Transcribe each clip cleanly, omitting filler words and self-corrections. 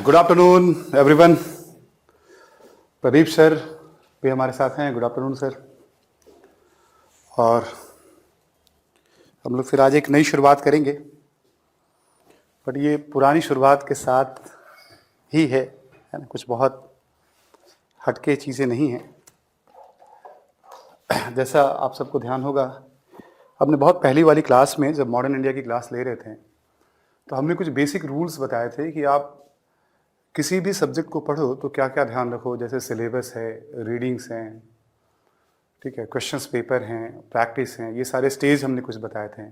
Good afternoon everyone. Pradeep sir भी हमारे साथ हैं। Good afternoon sir. और हम लोग फिर आज एक नई शुरुआत करेंगे, बट ये पुरानी शुरुआत के साथ ही है ना, कुछ बहुत हटके चीज़ें नहीं हैं। जैसा आप सबको ध्यान होगा, हमने बहुत पहली वाली क्लास में जब मॉडर्न इंडिया की क्लास ले रहे थे तो हमने कुछ बेसिक रूल्स बताए थे कि आप किसी भी सब्जेक्ट को पढ़ो तो क्या क्या ध्यान रखो। जैसे सिलेबस है, रीडिंग्स हैं, ठीक है, क्वेश्चंस पेपर हैं, प्रैक्टिस हैं, ये सारे स्टेज हमने कुछ बताए थे।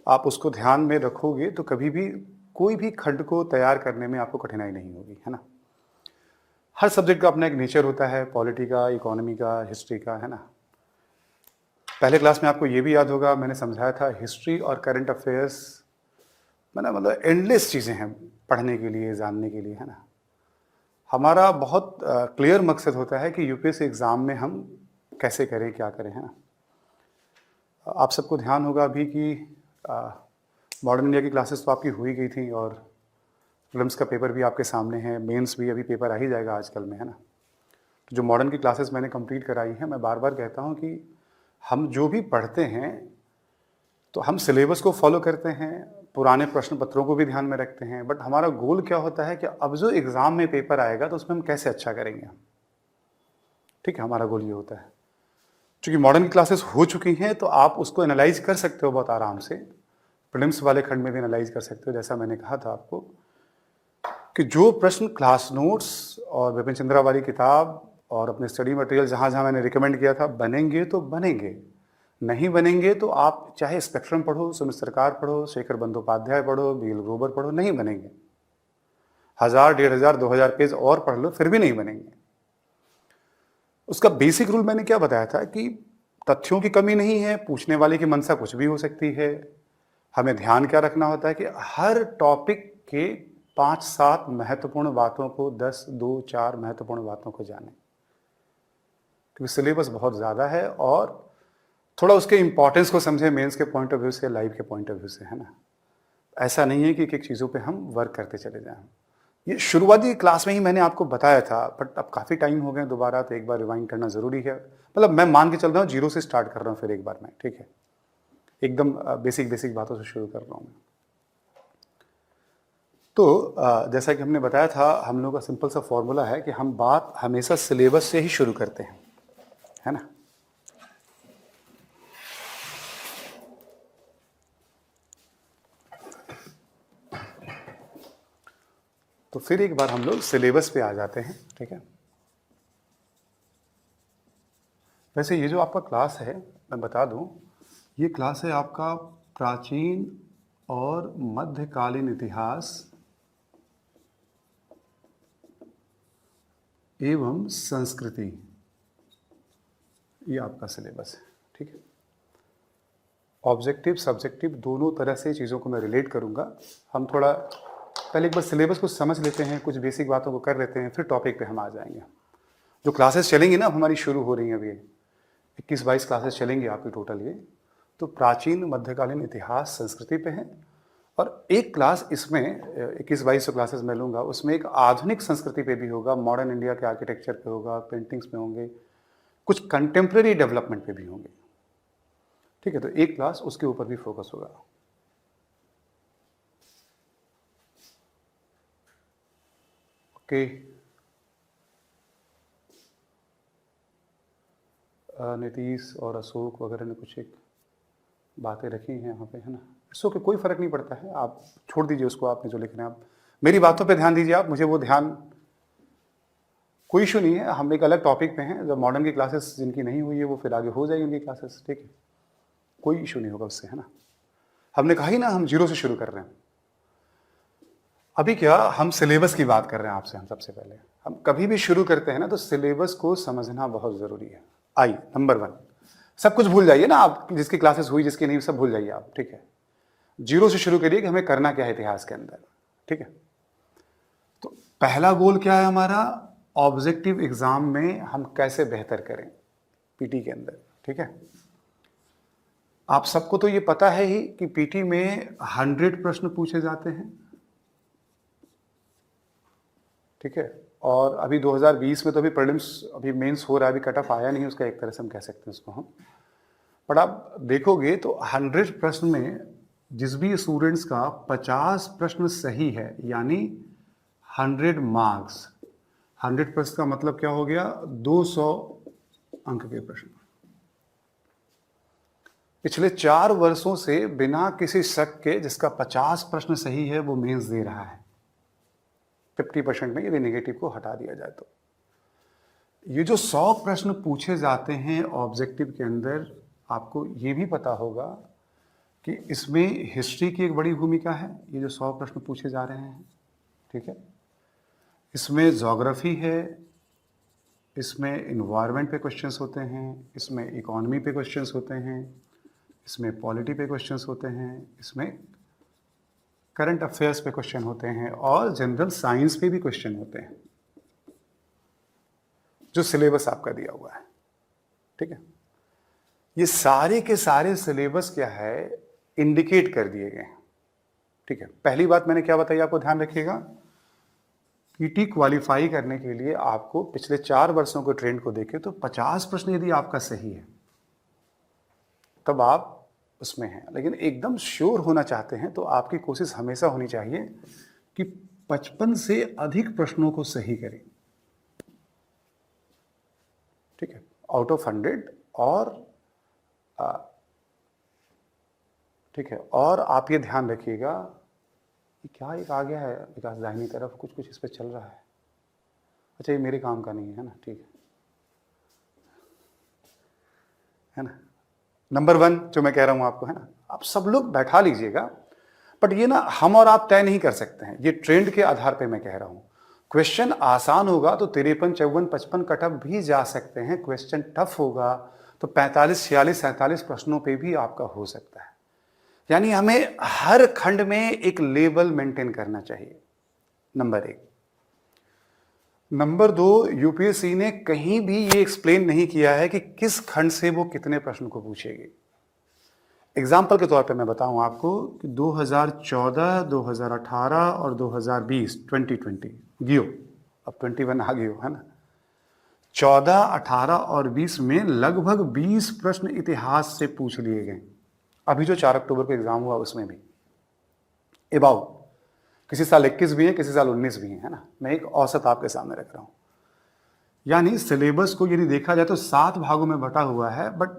आप उसको ध्यान में रखोगे तो कभी भी कोई भी खंड को तैयार करने में आपको कठिनाई नहीं होगी, है ना। हर सब्जेक्ट का अपना एक नेचर होता है, पॉलिटी का, इकोनॉमी का, हिस्ट्री का, है ना। पहले क्लास में आपको ये भी याद होगा, मैंने समझाया था हिस्ट्री और करंट अफेयर्स मतलब एंडलेस चीज़ें हैं पढ़ने के लिए, जानने के लिए, है ना। हमारा बहुत क्लियर मकसद होता है कि यूपीएससी एग्ज़ाम में हम कैसे करें, क्या करें, है ना। आप सबको ध्यान होगा अभी कि मॉडर्न इंडिया की क्लासेस तो आपकी हो ही गई थी और प्रीलिम्स का पेपर भी आपके सामने है, मेंस भी अभी पेपर आ ही जाएगा आजकल में, है ना। तो जो मॉडर्न की क्लासेस मैंने कंप्लीट कराई हैं, मैं बार बार कहता हूँ कि हम जो भी पढ़ते हैं तो हम सिलेबस को फॉलो करते हैं, पुराने प्रश्न पत्रों को भी ध्यान में रखते हैं, बट हमारा गोल क्या होता है कि अब जो एग्ज़ाम में पेपर आएगा तो उसमें हम कैसे अच्छा करेंगे हम, ठीक है। हमारा गोल ये होता है। क्योंकि मॉडर्न की क्लासेस हो चुकी हैं तो आप उसको एनालाइज कर सकते हो बहुत आराम से। प्रीलिम्स वाले खंड में भी एनालाइज कर सकते हो। जैसा मैंने कहा था आपको कि जो प्रश्न क्लास नोट्स और विपिन चंद्रा वाली किताब और अपने स्टडी मटेरियल जहाँ जहाँ मैंने रिकमेंड किया था बनेंगे तो बनेंगे, नहीं बनेंगे तो आप चाहे स्पेक्ट्रम पढ़ो, सुमित सरकार पढ़ो, शेखर बंदोपाध्याय पढ़ो, बीएल ग्रोवर पढ़ो, नहीं बनेंगे। 1000, 1500, 2000 पेज और पढ़ लो फिर भी नहीं बनेंगे। उसका बेसिक रूल मैंने क्या बताया था कि तथ्यों की कमी नहीं है, पूछने वाले की मनसा कुछ भी हो सकती है। हमें ध्यान क्या रखना होता है कि हर टॉपिक के 5-7 महत्वपूर्ण बातों को, 10, 2, 4 महत्वपूर्ण बातों को जाने, क्योंकि सिलेबस बहुत ज़्यादा है और थोड़ा उसके इंपॉर्टेंस को समझे मेंस के पॉइंट ऑफ व्यू से, लाइव के पॉइंट ऑफ व्यू से, है ना। ऐसा नहीं है कि एक एक चीज़ों पे हम वर्क करते चले जाएं। ये शुरुआती क्लास में ही मैंने आपको बताया था, बट अब काफ़ी टाइम हो गए दोबारा, तो एक बार रिवाइंड करना ज़रूरी है। मतलब मैं मान के चल रहा हूँ, जीरो से स्टार्ट कर रहा हूँ फिर एक बार मैं, ठीक है। एकदम बेसिक बातों से शुरू कर रहा हूँ मैं। तो जैसा कि हमने बताया था, हम लोगों का सिंपल सा फॉर्मूला है कि हम बात हमेशा सिलेबस से ही शुरू करते हैं, है ना। तो फिर एक बार हम लोग सिलेबस पे आ जाते हैं, ठीक है। वैसे ये जो आपका क्लास है, मैं बता दूं, ये क्लास है आपका प्राचीन और मध्यकालीन इतिहास एवं संस्कृति। ये आपका सिलेबस है, ठीक है। ऑब्जेक्टिव सब्जेक्टिव दोनों तरह से चीज़ों को मैं रिलेट करूंगा। हम थोड़ा पहले एक बार सिलेबस को समझ लेते हैं, कुछ बेसिक बातों को कर लेते हैं, फिर टॉपिक पे हम आ जाएंगे। जो क्लासेस चलेंगी ना, हमारी शुरू हो रही हैं अभी, 21-22 क्लासेस चलेंगी आपकी टोटल ये। तो प्राचीन मध्यकालीन इतिहास संस्कृति पे है, और एक क्लास इसमें 21-22 क्लासेस मैं लूँगा, उसमें एक आधुनिक संस्कृति पे भी होगा, मॉडर्न इंडिया के आर्किटेक्चर पे होगा, पेंटिंग्स में होंगे, कुछ कंटेम्प्रेरी डेवलपमेंट पे भी होंगे, ठीक है। तो एक क्लास उसके ऊपर भी फोकस होगा। ओके, नीतीश और अशोक वगैरह ने कुछ एक बातें रखी हैं यहाँ पे, है ना। इसको कोई फ़र्क नहीं पड़ता है, आप छोड़ दीजिए उसको, आपने जो लिख रहे हैं आप मेरी बातों पे ध्यान दीजिए। आप मुझे वो ध्यान, कोई इशू नहीं है, हम एक अलग टॉपिक पे हैं। जब मॉडर्न की क्लासेस जिनकी नहीं हुई है वो फिर आगे हो जाएगी उनकी क्लासेस, ठीक है। कोई इशू नहीं होगा उससे, है ना। हमने कहा ही ना, हम जीरो से शुरू कर रहे हैं। अभी क्या हम सिलेबस की बात कर रहे हैं आपसे। हम सबसे पहले हम कभी भी शुरू करते हैं ना तो सिलेबस को समझना बहुत ज़रूरी है। आई नंबर 1, सब कुछ भूल जाइए ना आप, जिसकी क्लासेस हुई जिसकी नहीं, सब भूल जाइए आप, ठीक है। जीरो से शुरू करिए कि हमें करना क्या है इतिहास के अंदर, ठीक है। तो पहला गोल क्या है हमारा, ऑब्जेक्टिव एग्जाम में हम कैसे बेहतर करें पीटी के अंदर, ठीक है। आप सबको तो ये पता है ही कि पीटी में 100 प्रश्न पूछे जाते हैं, ठीक है। और अभी 2020 में तो अभी प्रीलिम्स, अभी मेंस हो रहा है, अभी कट ऑफ आया नहीं उसका, एक तरह से हम कह सकते हैं उसको हम। बट आप देखोगे तो 100 प्रश्न में जिस भी स्टूडेंट्स का 50 प्रश्न सही है, यानी 100 मार्क्स, 100 प्रश्न का मतलब क्या हो गया, 200 अंक के प्रश्न। पिछले 4 वर्षों से बिना किसी शक के जिसका 50 प्रश्न सही है वो मेंस दे रहा है, 50% में, यदि नेगेटिव को हटा दिया जाए तो। ये जो 100 प्रश्न पूछे जाते हैं ऑब्जेक्टिव के अंदर, आपको ये भी पता होगा कि इसमें हिस्ट्री की एक बड़ी भूमिका है। ये जो 100 प्रश्न पूछे जा रहे हैं, ठीक है, इसमें ज्योग्राफी है, इसमें इन्वायरमेंट पे क्वेश्चंस होते हैं, इसमें इकोनॉमी पे क्वेश्चंस होते हैं, इसमें पॉलिटी पे क्वेश्चंस होते हैं, इसमें करंट अफेयर्स पे क्वेश्चन होते हैं, और जनरल साइंस पे भी क्वेश्चन होते हैं, जो सिलेबस आपका दिया हुआ है, ठीक है। ये सारे के सारे सिलेबस क्या है, इंडिकेट कर दिए गए हैं, ठीक है। पहली बात मैंने क्या बताई आपको, ध्यान रखिएगा, पीटी क्वालिफाई करने के लिए आपको पिछले 4 वर्षों के ट्रेंड को देखें तो 50 प्रश्न यदि आपका सही है तब आप उसमें हैं। लेकिन एकदम श्योर होना चाहते हैं तो आपकी कोशिश हमेशा होनी चाहिए कि 55 से अधिक प्रश्नों को सही करें, ठीक है, आउट ऑफ 100। और ठीक है, और आप ये ध्यान रखिएगा कि क्या एक आ गया है विकास दाहिनी तरफ, कुछ कुछ इस पर चल रहा है। अच्छा, ये मेरे काम का नहीं है ना, ठीक है ना। नंबर 1 जो मैं कह रहा हूं आपको, है ना, आप सब लोग बैठा लीजिएगा, बट ये ना हम और आप तय नहीं कर सकते हैं, ये ट्रेंड के आधार पे मैं कह रहा हूं। क्वेश्चन आसान होगा तो 53, 54, 55 कटअप भी जा सकते हैं। क्वेश्चन टफ होगा तो 45, 46, 47 प्रश्नों पे भी आपका हो सकता है। यानी हमें हर खंड में एक लेवल मेंटेन करना चाहिए, नंबर 1। नंबर 2, यूपीएससी ने कहीं भी ये एक्सप्लेन नहीं किया है कि किस खंड से वो कितने प्रश्न को पूछेगी। एग्जाम्पल के तौर पे मैं बताऊं आपको कि 2014, 2018 और 2020, 2020 गियो, अब 21 आ गयो, है ना। 14, 18 और 20 में लगभग 20 प्रश्न इतिहास से पूछ लिए गए। अभी जो 4 अक्टूबर को एग्जाम हुआ उसमें भी एबाउ, किसी साल 21 भी है, किसी साल 19 भी है ना। मैं एक औसत आपके सामने रख रहा हूं। यानी सिलेबस को यदि देखा जाए तो 7 भागों में बटा हुआ है, बट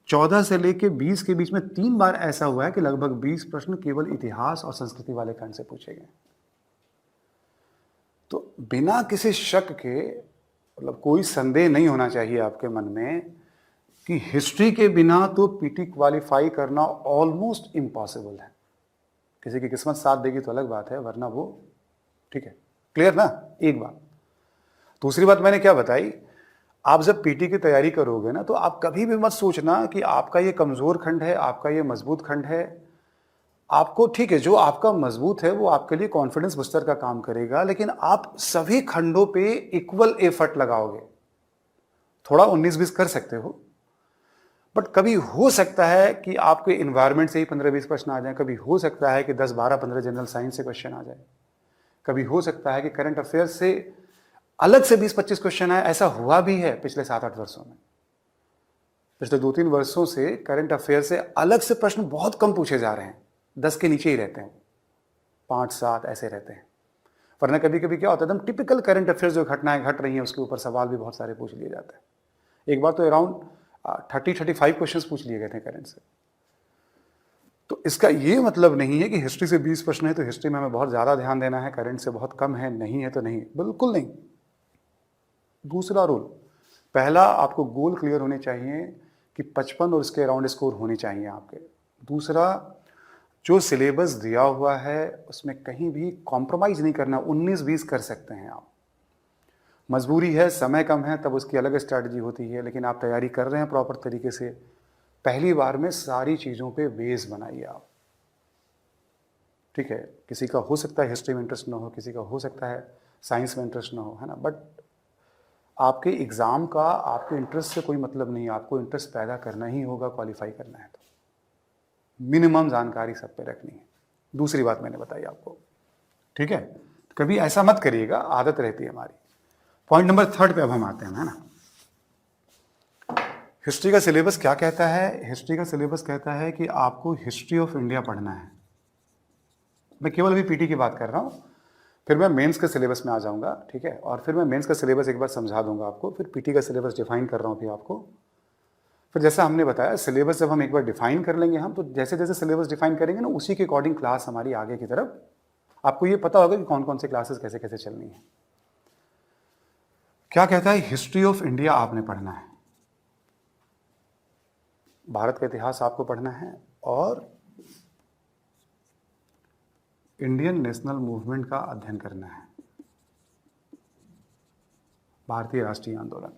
14 से लेके 20 के बीच में 3 बार ऐसा हुआ है कि लगभग 20 प्रश्न केवल इतिहास और संस्कृति वाले खंड से पूछे गए। तो बिना किसी शक के, मतलब कोई संदेह नहीं होना चाहिए आपके मन में कि हिस्ट्री के बिना तो पीटी क्वालिफाई करना ऑलमोस्ट इम्पॉसिबल है। किसी की किस्मत साथ देगी तो अलग बात है, वरना वो, ठीक है, क्लियर ना, एक बात। दूसरी बात मैंने क्या बताई, आप जब पीटी की तैयारी करोगे ना तो आप कभी भी मत सोचना कि आपका ये कमजोर खंड है, आपका ये मजबूत खंड है। आपको, ठीक है, जो आपका मजबूत है वो आपके लिए कॉन्फिडेंस बूस्टर का काम करेगा, लेकिन आप सभी खंडों पे इक्वल एफर्ट लगाओगे। थोड़ा 19-20 कर सकते हो, बट कभी हो सकता है कि आपके इन्वायरमेंट से ही 15-20 प्रश्न आ जाए, कभी हो सकता है कि 10, 12, 15 जनरल साइंस से क्वेश्चन आ जाए, कभी हो सकता है कि करंट अफेयर्स से अलग से 20-25 क्वेश्चन आए। ऐसा हुआ भी है पिछले 7-8 वर्षों में। पिछले 2-3 वर्षों से करंट अफेयर से अलग से प्रश्न बहुत कम पूछे जा रहे हैं, 10 के नीचे ही रहते हैं, 5-7 ऐसे रहते हैं। वरना कभी कभी क्या होता है, एकदम टिपिकल करंट अफेयर्स जो घटनाएं घट रही हैं उसके ऊपर सवाल भी बहुत सारे पूछ लिए जाते हैं। एक बार तो अराउंड 30-35 क्वेश्चंस पूछ लिए गए थे करंट से। तो इसका ये मतलब नहीं है कि हिस्ट्री से 20 प्रश्न है तो हिस्ट्री में हमें बहुत ज़्यादा ध्यान देना है, करंट से बहुत कम है, नहीं है तो नहीं, बिल्कुल नहीं। दूसरा रूल, पहला, आपको गोल क्लियर होने चाहिए कि 55 और इसके अराउंड स्कोर होने चाहिए आपके। दूसरा, जो सिलेबस दिया हुआ है उसमें कहीं भी कॉम्प्रोमाइज़ नहीं करना। 19-20 कर सकते हैं आप, मजबूरी है, समय कम है, तब उसकी अलग स्ट्रैटेजी होती है, लेकिन आप तैयारी कर रहे हैं प्रॉपर तरीके से, पहली बार में सारी चीज़ों पे बेस बनाइए आप, ठीक है। किसी का हो सकता है हिस्ट्री में इंटरेस्ट ना हो, किसी का हो सकता है साइंस में इंटरेस्ट ना हो, है ना, बट आपके एग्ज़ाम का आपके इंटरेस्ट से कोई मतलब नहीं है। आपको इंटरेस्ट पैदा करना ही होगा, क्वालिफाई करना है तो मिनिमम जानकारी सब पे रखनी है। दूसरी बात मैंने बताई आपको, ठीक है। कभी ऐसा मत करिएगा, आदत रहती है हमारी। पॉइंट नंबर 3 पे अब हम आते हैं, है ना। हिस्ट्री का सिलेबस क्या कहता है? हिस्ट्री का सिलेबस कहता है कि आपको हिस्ट्री ऑफ इंडिया पढ़ना है। मैं केवल अभी पीटी की बात कर रहा हूँ, फिर मैं मेंस के सिलेबस में आ जाऊंगा, ठीक है। और फिर मैं मेंस का सिलेबस एक बार समझा दूंगा आपको, फिर पीटी का सिलेबस डिफाइन कर रहा हूँ अभी आपको। फिर जैसा हमने बताया, सिलेबस जब हम एक बार डिफाइन कर लेंगे हम, तो जैसे जैसे सिलेबस डिफाइन करेंगे ना, उसी के अकॉर्डिंग क्लास हमारी आगे की तरफ, आपको ये पता होगा कि कौन कौन से क्लासेस कैसे कैसे चलनी है। क्या कहता है? हिस्ट्री ऑफ इंडिया आपने पढ़ना है, भारत का इतिहास आपको पढ़ना है, और इंडियन नेशनल मूवमेंट का अध्ययन करना है, भारतीय राष्ट्रीय आंदोलन।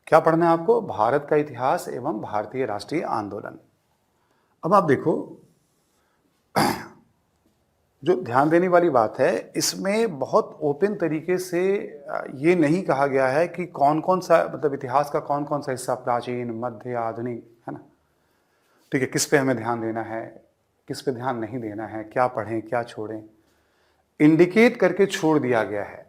क्या पढ़ना है आपको? भारत का इतिहास एवं भारतीय राष्ट्रीय आंदोलन। अब आप देखो, जो ध्यान देने वाली बात है, इसमें बहुत ओपन तरीके से ये नहीं कहा गया है कि कौन कौन सा, मतलब इतिहास का कौन कौन सा हिस्सा प्राचीन, मध्य, आधुनिक, है ना, ठीक है, किस पे हमें ध्यान देना है, किस पे ध्यान नहीं देना है, क्या पढ़ें क्या छोड़ें, इंडिकेट करके छोड़ दिया गया है।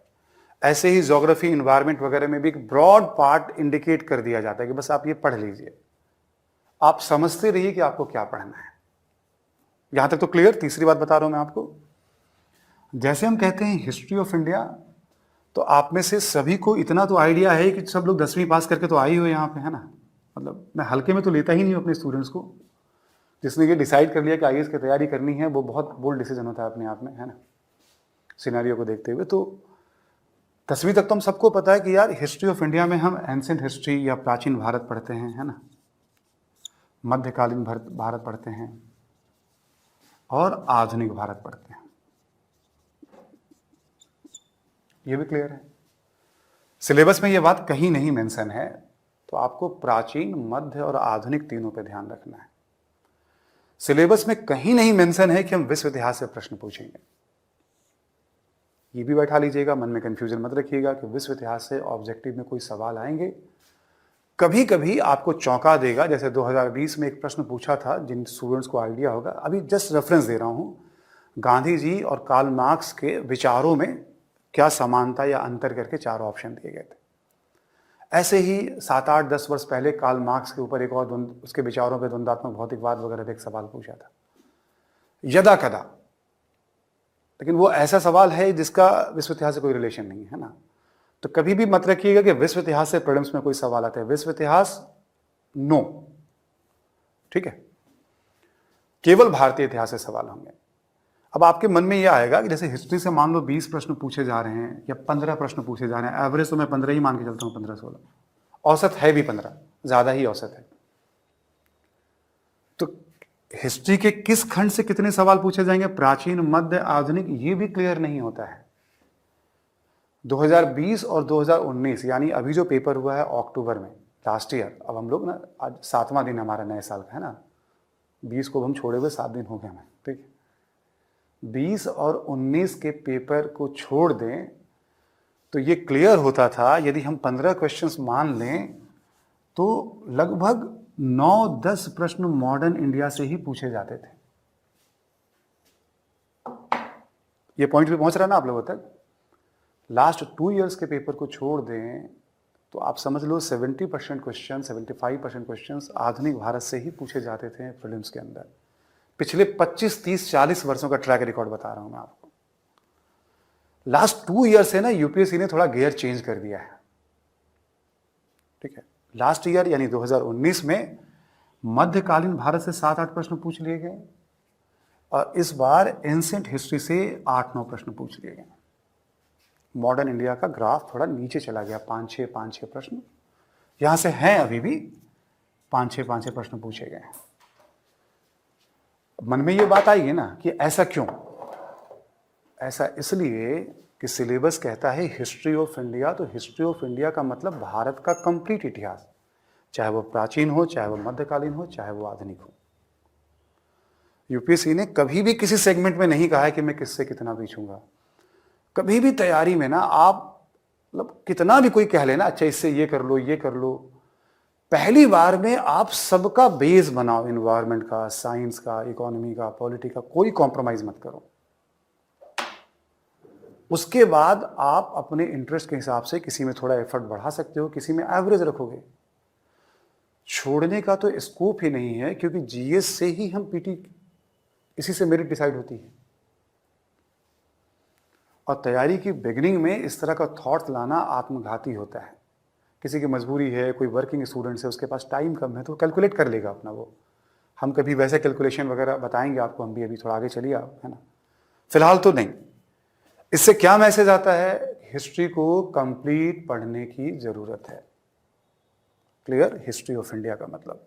ऐसे ही ज्योग्राफी, इन्वायरमेंट वगैरह में भी एक ब्रॉड पार्ट इंडिकेट कर दिया जाता है कि बस आप ये पढ़ लीजिए, आप समझते रहिए कि आपको क्या पढ़ना है। यहां तक तो क्लियर? तीसरी बात बता रहा हूं मैं आपको, जैसे हम कहते हैं हिस्ट्री ऑफ इंडिया, तो आप में से सभी को इतना तो आइडिया है कि सब लोग 10वीं पास करके तो आए हुए यहाँ पे, है ना। मतलब मैं हल्के में तो लेता ही नहीं हूँ अपने स्टूडेंट्स को। जिसने ये डिसाइड कर लिया कि आईएएस की तैयारी करनी है, वो बहुत बोल्ड डिसीजन होता है अपने आप में, है ना, सिनेरियो को देखते हुए। तो 10वीं तक तो हम सबको पता है कि यार हिस्ट्री ऑफ इंडिया में हम एंशिएंट हिस्ट्री या प्राचीन भारत पढ़ते हैं, है ना, मध्यकालीन भारत पढ़ते हैं, और आधुनिक भारत पढ़ते हैं। ये भी क्लियर है? सिलेबस में ये बात कहीं नहीं मेंशन है, तो आपको प्राचीन, मध्य और आधुनिक तीनों पे ध्यान रखना है। सिलेबस में कहीं नहीं मेंशन है कि हम विश्व इतिहास से प्रश्न पूछेंगे। ये भी बैठा लीजिएगा, मन में कंफ्यूजन मत रखिएगा कि विश्व इतिहास से ऑब्जेक्टिव में कोई सवाल आएंगे। कभी कभी आपको चौंका देगा, जैसे 2020 में एक प्रश्न पूछा था, जिन स्टूडेंट्स को आइडिया होगा, अभी जस्ट रेफरेंस दे रहा हूं, गांधी जी और कार्ल मार्क्स के विचारों में क्या समानता या अंतर करके 4 ऑप्शन दिए गए थे। ऐसे ही 7, 8, 10 वर्ष पहले कार्ल मार्क्स के ऊपर एक और उसके विचारों पर द्वंद्वात्मक भौतिकवाद वगैरह पे एक सवाल पूछा था, यदा कदा। लेकिन वो ऐसा सवाल है जिसका विश्व इतिहास से कोई रिलेशन नहीं है ना। तो कभी भी मत रखिएगा कि विश्व इतिहास से प्रीलिम्स में कोई सवाल आता है। विश्व इतिहास नो, ठीक है, केवल भारतीय इतिहास से सवाल होंगे। अब आपके मन में यह आएगा कि जैसे हिस्ट्री से मान लो 20 प्रश्न पूछे जा रहे हैं या 15 प्रश्न पूछे जा रहे हैं, एवरेज तो मैं 15 ही मान के चलता हूं, 15-16, औसत है भी 15, ज्यादा ही औसत है। तो हिस्ट्री के किस खंड से कितने सवाल पूछे जाएंगे, प्राचीन, मध्य, आधुनिक, ये भी क्लियर नहीं होता है। 2020 और 2019 यानी अभी जो पेपर हुआ है अक्टूबर में, लास्ट ईयर, अब हम लोग ना, आज 7वां दिन हमारा नए साल का है ना, 20 को हम छोड़े हुए 7 दिन हो गए हमें, ठीक है। 20 और 19 के पेपर को छोड़ दें तो ये क्लियर होता था, यदि हम 15 क्वेश्चंस मान लें तो लगभग 9-10 प्रश्न मॉडर्न इंडिया से ही पूछे जाते थे। ये पॉइंट पे पहुंच रहा है ना आप लोगों तक? लास्ट 2 इयर्स के पेपर को छोड़ दें तो आप समझ लो 70% क्वेश्चन, 75% क्वेश्चन आधुनिक भारत से ही पूछे जाते थे प्रीलिम्स के अंदर। पिछले 25, 30, 40 वर्षों का ट्रैक रिकॉर्ड बता रहा हूं मैं आपको। लास्ट 2 ईयर से ना यूपीएससी ने थोड़ा गियर चेंज कर दिया है, ठीक है। लास्ट ईयर यानी 2019 में मध्यकालीन भारत से 7-8 प्रश्न पूछ लिए गए, और इस बार एंशिएंट हिस्ट्री से 8-9 प्रश्न पूछ लिए गए। मॉडर्न इंडिया का ग्राफ थोड़ा नीचे चला गया, 5-6 प्रश्न यहां से हैं, अभी भी 5-6 प्रश्न पूछे गए। मन में ये बात आएगी ना कि ऐसा क्यों? ऐसा इसलिए कि सिलेबस कहता है हिस्ट्री ऑफ इंडिया, तो हिस्ट्री ऑफ इंडिया का मतलब भारत का कंप्लीट इतिहास, चाहे वो प्राचीन हो, चाहे वो मध्यकालीन हो, चाहे वो आधुनिक हो। यूपीएससी ने कभी भी किसी सेगमेंट में नहीं कहा है कि मैं किससे कितना पूछूंगा। कभी भी तैयारी में ना आप, मतलब कितना भी कोई कह लेना, अच्छा इससे ये कर लो, ये कर लो, पहली बार में आप सबका बेस बनाओ, एनवायरनमेंट का, साइंस का, इकोनॉमी का, पॉलिटी का, कोई कॉम्प्रोमाइज मत करो। उसके बाद आप अपने इंटरेस्ट के हिसाब से किसी में थोड़ा एफर्ट बढ़ा सकते हो, किसी में एवरेज रखोगे। छोड़ने का तो स्कोप ही नहीं है, क्योंकि जीएस से ही हम पीटी, इसी से मेरिट डिसाइड होती है। और तैयारी की बिगिनिंग में इस तरह का थॉट लाना आत्मघाती होता है। किसी की मजबूरी है, कोई वर्किंग स्टूडेंट है, उसके पास टाइम कम है, तो कैलकुलेट कर लेगा अपना वो। हम कभी वैसे कैलकुलेशन वगैरह बताएंगे आपको, हम भी अभी थोड़ा आगे चलिए आप, है ना। फिलहाल तो नहीं। इससे क्या मैसेज आता है? हिस्ट्री को कंप्लीट पढ़ने की जरूरत है। क्लियर? हिस्ट्री ऑफ इंडिया का मतलब।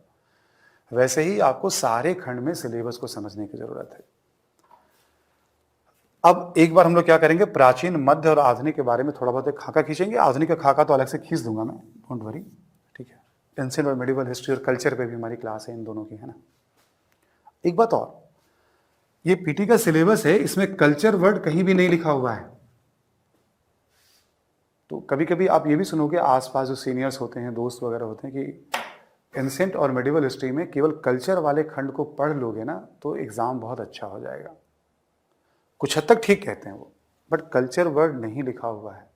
वैसे ही आपको सारे खंड में सिलेबस को समझने की जरूरत है। अब एक बार हम लोग क्या करेंगे, प्राचीन, मध्य और आधुनिक के बारे में थोड़ा बहुत एक खाका खींचेंगे। आधुनिक का खाका तो अलग से खींच दूंगा मैं, डोंट वरी, ठीक है। एंशिएंट और मेडिवल हिस्ट्री और कल्चर पे भी हमारी क्लास है इन दोनों की, है ना। एक बात और, ये पीटी का सिलेबस है, इसमें कल्चर वर्ड कहीं भी नहीं लिखा हुआ है। तो कभी कभी आप ये भी सुनोगे आसपास जो सीनियर्स होते हैं, दोस्त वगैरह होते हैं, कि एंशिएंट और मेडिवल हिस्ट्री में केवल कल्चर वाले खंड को पढ़ लोगे ना तो एग्जाम बहुत अच्छा हो जाएगा। कुछ हद तक ठीक कहते हैं वो, बट कल्चर वर्ड नहीं लिखा हुआ है।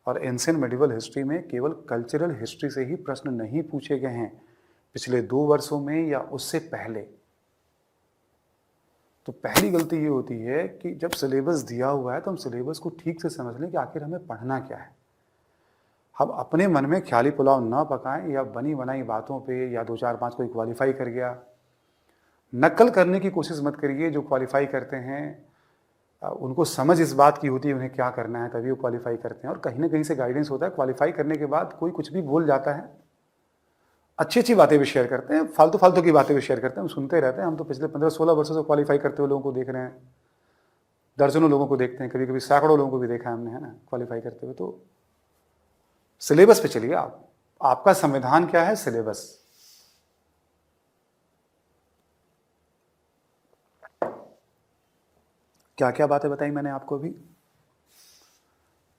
और एंशिएंट मेडिवल हिस्ट्री में केवल कल्चरल हिस्ट्री से ही प्रश्न नहीं पूछे गए हैं पिछले 2 वर्षों में या उससे पहले। तो पहली गलती ये होती है कि जब सिलेबस दिया हुआ है तो हम सिलेबस को ठीक से समझ लें कि आखिर हमें पढ़ना क्या है। हम अपने मन में ख्याली पुलाव ना पकाएं, या बनी बनाई बातों पे, या 2 4 5 कोई क्वालिफाई कर गया, नकल करने की कोशिश मत करिए। जो क्वालिफाई करते हैं उनको समझ इस बात की होती है उन्हें क्या करना है, तभी वो क्वालिफाई करते हैं। और कहीं ना कहीं से गाइडेंस होता है। क्वालिफाई करने के बाद कोई कुछ भी बोल जाता है, अच्छी अच्छी बातें भी शेयर करते हैं, फालतू फालतू की बातें भी शेयर करते हैं, हम सुनते रहते हैं। हम तो पिछले 15-16 वर्षों से क्वालिफाई करते हुए लोगों को देख रहे हैं, दर्जनों लोगों को देखते हैं, कभी कभी सैकड़ों लोगों को भी देखा है हमने, है ना, क्वालिफाई करते हुए। तो सिलेबस पे चलिए आप। आपका संविधान क्या है? सिलेबस। क्या क्या बातें बताई मैंने आपको अभी।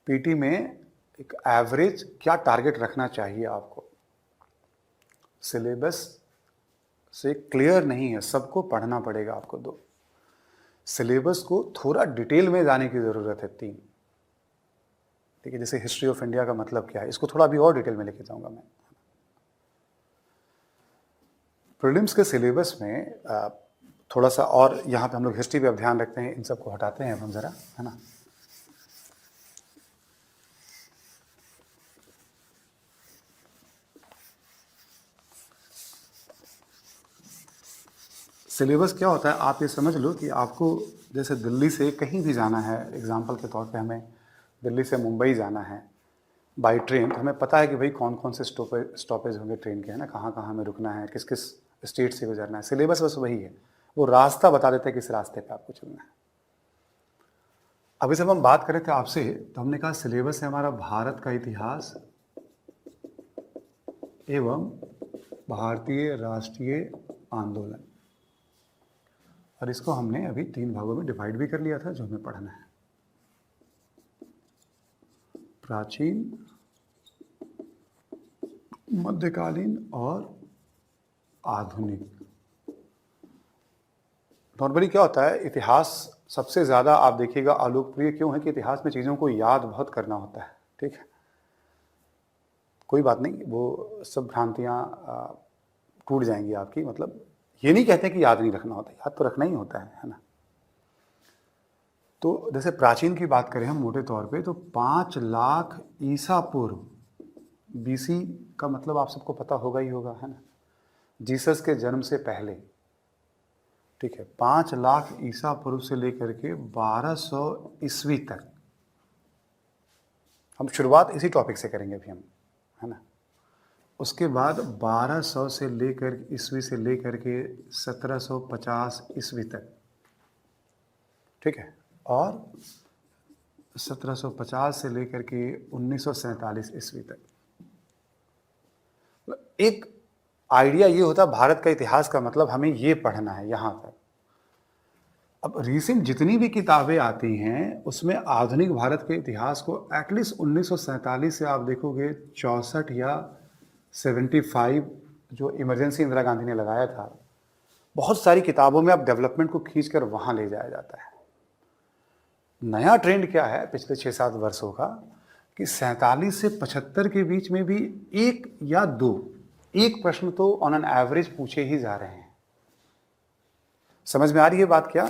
पीटी में एक एवरेज क्या टारगेट रखना चाहिए आपको। सिलेबस से क्लियर नहीं है, सबको पढ़ना पड़ेगा आपको। 2, सिलेबस को थोड़ा डिटेल में जाने की जरूरत है। 3, ठीक है। जैसे हिस्ट्री ऑफ इंडिया का मतलब क्या है, इसको थोड़ा अभी और डिटेल में लेके जाऊंगा मैं। प्रीलिम्स के सिलेबस में थोड़ा सा और यहाँ पे हम लोग हिस्ट्री पे अब ध्यान रखते हैं, इन सबको हटाते हैं अब हम ज़रा, है ना। सिलेबस क्या होता है आप ये समझ लो कि आपको जैसे दिल्ली से कहीं भी जाना है, एग्जाम्पल के तौर पे हमें दिल्ली से मुंबई जाना है बाई ट्रेन, तो हमें पता है कि भाई कौन कौन से स्टॉपेज होंगे ट्रेन के, है ना, कहाँ कहाँ हमें रुकना है, किस किस स्टेट से गुजरना है। सिलेबस बस वही है, वो रास्ता बता देता है किस रास्ते पे आपको चलना है। अभी जब हम बात कर रहे थे आपसे तो हमने कहा सिलेबस है हमारा भारत का इतिहास एवं भारतीय राष्ट्रीय आंदोलन, और इसको हमने अभी 3 भागों में डिवाइड भी कर लिया था जो हमें पढ़ना है। प्राचीन, मध्यकालीन और आधुनिक। नॉर्मली क्या होता है, इतिहास सबसे ज़्यादा आप देखिएगा अलोकप्रिय क्यों है कि इतिहास में चीज़ों को याद बहुत करना होता है, ठीक है। कोई बात नहीं, वो सब भ्रांतियाँ टूट जाएंगी आपकी। मतलब ये नहीं कहते कि याद नहीं रखना होता, याद तो रखना ही होता है ना। तो जैसे प्राचीन की बात करें हम मोटे तौर पे, तो 5 लाख ईसा पूर्व, बीसी का मतलब आप सबको पता होगा ही होगा, है ना, जीसस के जन्म से पहले, ठीक है। 5 लाख ईसा पूर्व से लेकर के 1200 ईस्वी तक, हम शुरुआत इसी टॉपिक से करेंगे अभी हम, है ना। उसके बाद 1200 से लेकर ईस्वी से लेकर के 1750 ईस्वी तक, ठीक है। और 1750 से लेकर के 1947 ईस्वी तक। एक आइडिया ये होता है भारत का इतिहास का मतलब हमें ये पढ़ना है यहाँ तक। अब रिसेंट जितनी भी किताबें आती हैं उसमें आधुनिक भारत के इतिहास को एटलीस्ट 1947 से आप देखोगे 64 या 75 जो इमरजेंसी इंदिरा गांधी ने लगाया था, बहुत सारी किताबों में अब डेवलपमेंट को खींच कर वहाँ ले जाया जाता है। नया ट्रेंड क्या है पिछले 6-7 वर्षों का कि 47 से 75 के बीच में भी एक या दो, एक प्रश्न तो ऑन एन एवरेज पूछे ही जा रहे हैं। समझ में आ रही है बात क्या?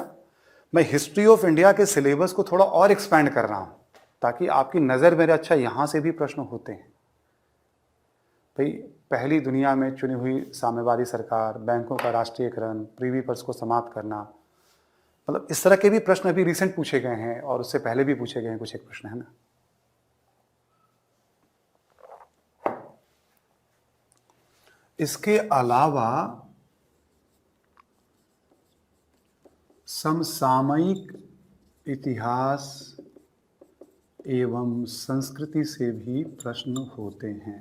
मैं हिस्ट्री ऑफ इंडिया के सिलेबस को थोड़ा और एक्सपैंड कर रहा हूं ताकि आपकी नजर मेरे अच्छा यहां से भी प्रश्न होते हैं। भाई पहली दुनिया में चुनी हुई साम्यवादी सरकार, बैंकों का राष्ट्रीयकरण, प्रीवी पर्स को समाप्त करना, मतलब इस तरह के भी प्रश्न अभी रिसेंट पूछे गए हैं और उससे पहले भी पूछे गए हैं कुछ एक प्रश्न, है ना। इसके अलावा समसामयिक इतिहास एवं संस्कृति से भी प्रश्न होते हैं।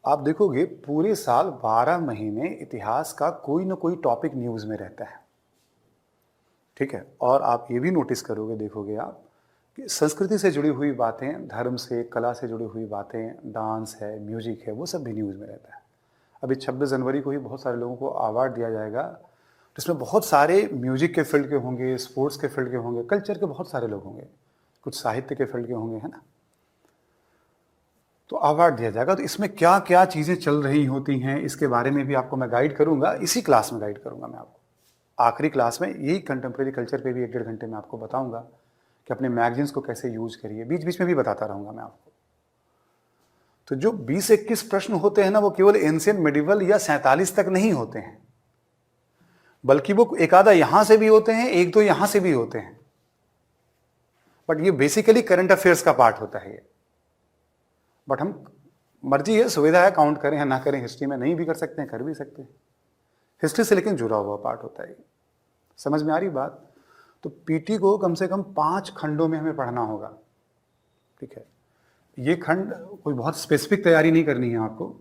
आप देखोगे पूरे साल 12 महीने इतिहास का कोई ना कोई टॉपिक न्यूज़ में रहता है, ठीक है। और आप ये भी नोटिस करोगे, देखोगे आप कि संस्कृति से जुड़ी हुई बातें, धर्म से, कला से जुड़ी हुई बातें, डांस है, म्यूजिक है, वो सब भी न्यूज़ में रहता है। अभी 26 जनवरी को ही बहुत सारे लोगों को अवार्ड दिया जाएगा, जिसमें बहुत सारे म्यूजिक के फील्ड के होंगे, स्पोर्ट्स के फील्ड के होंगे, कल्चर के बहुत सारे लोग होंगे, कुछ साहित्य के फील्ड के होंगे, है ना। तो अवार्ड दिया जाएगा। तो इसमें क्या क्या चीज़ें चल रही होती हैं इसके बारे में भी आपको मैं गाइड करूंगा, इसी क्लास में गाइड करूंगा मैं आपको। आखिरी क्लास में यही कंटेम्प्रेरी कल्चर पे भी 1-1.5 घंटे में आपको बताऊंगा कि अपने मैगजीन्स को कैसे यूज करिए, बीच बीच में भी बताता रहूंगा मैं आपको। तो जो 20-21 प्रश्न होते हैं ना, वो केवल एंशिएंट मेडिवल या 47 तक नहीं होते हैं, बल्कि वो एक आधा यहां से भी होते हैं, एक दो यहां से भी होते हैं, बट ये बेसिकली करंट अफेयर्स का पार्ट होता है ये। बट हम मर्जी है, सुविधा है, काउंट करें या ना करें, हिस्ट्री में नहीं भी कर सकते हैं, कर भी सकते हैं, हिस्ट्री से लेकिन जुड़ा हुआ पार्ट होता है। समझ में आ रही बात? तो पीटी को कम से कम 5 खंडों में हमें पढ़ना होगा, ठीक है। ये खंड कोई बहुत स्पेसिफिक तैयारी नहीं करनी है आपको,